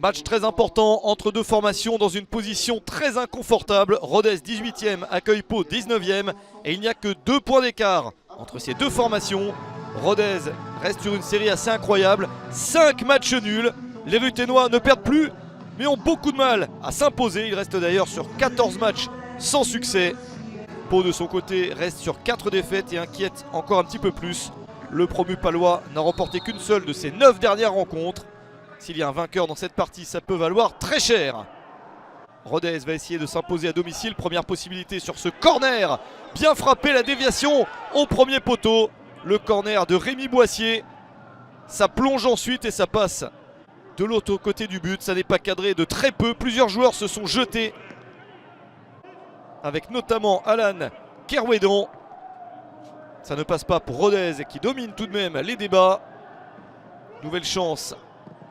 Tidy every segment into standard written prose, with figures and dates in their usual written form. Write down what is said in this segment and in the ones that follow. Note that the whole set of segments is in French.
Match très important entre deux formations dans une position très inconfortable. Rodez 18e accueille Pau 19e et il n'y a que 2 points d'écart entre ces deux formations. Rodez reste sur une série assez incroyable, 5 matchs nuls. Les Ruténois ne perdent plus mais ont beaucoup de mal à s'imposer. Il reste d'ailleurs sur 14 matchs sans succès. Pau de son côté reste sur 4 défaites et inquiète encore un petit peu plus. Le promu palois n'a remporté qu'une seule de ses 9 dernières rencontres. S'il y a un vainqueur dans cette partie, ça peut valoir très cher. Rodez va essayer de s'imposer à domicile. Première possibilité sur ce corner. Bien frappé, la déviation au premier poteau. Le corner de Rémi Boissier. Ça plonge ensuite et ça passe de l'autre côté du but. Ça n'est pas cadré de très peu. Plusieurs joueurs se sont jetés. Avec notamment Alan Kerwedon. Ça ne passe pas pour Rodez qui domine tout de même les débats. Nouvelle chance.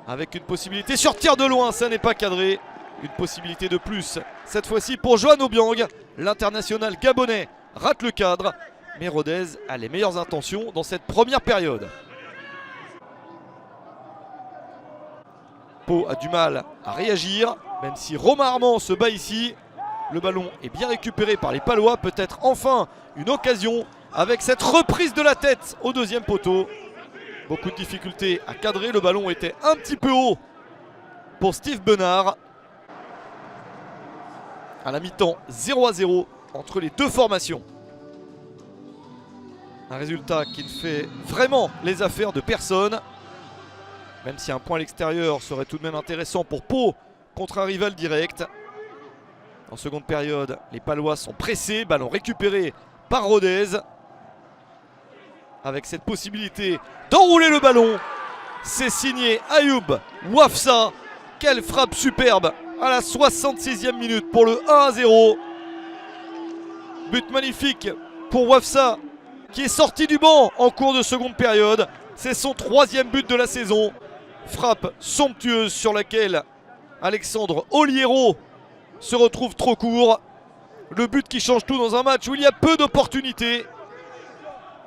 Avec une possibilité sur tir de loin, ça n'est pas cadré. Une possibilité de plus, cette fois-ci pour Johan Obiang. L'international gabonais rate le cadre. Mais Rodez a les meilleures intentions dans cette première période. Pau a du mal à réagir, même si Romain Armand se bat ici. Le ballon est bien récupéré par les Palois. Peut-être enfin une occasion avec cette reprise de la tête au deuxième poteau. Beaucoup de difficultés à cadrer, le ballon était un petit peu haut pour Steve Benard. À la mi-temps, 0-0 entre les deux formations. Un résultat qui ne fait vraiment les affaires de personne. Même si un point à l'extérieur serait tout de même intéressant pour Pau contre un rival direct. En seconde période, les Palois sont pressés, ballon récupéré par Rodez. Avec cette possibilité d'enrouler le ballon. C'est signé Ayoub Wafsa. Quelle frappe superbe à la 66e minute pour le 1-0. But magnifique pour Wafsa qui est sorti du banc en cours de seconde période. C'est son 3e but de la saison. Frappe somptueuse sur laquelle Alexandre Oliero se retrouve trop court. Le but qui change tout dans un match où il y a peu d'opportunités.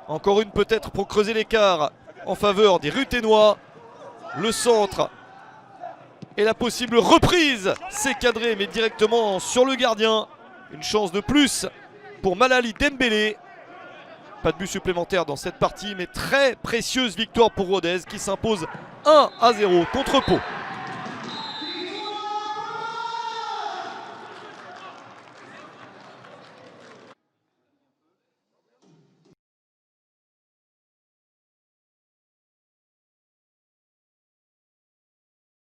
Encore une peut-être pour creuser l'écart en faveur des Ruténois. Le centre et la possible reprise. C'est cadré mais directement sur le gardien. Une chance de plus pour Malali Dembélé. Pas de but supplémentaire dans cette partie mais très précieuse victoire pour Rodez qui s'impose 1-0 contre Pau.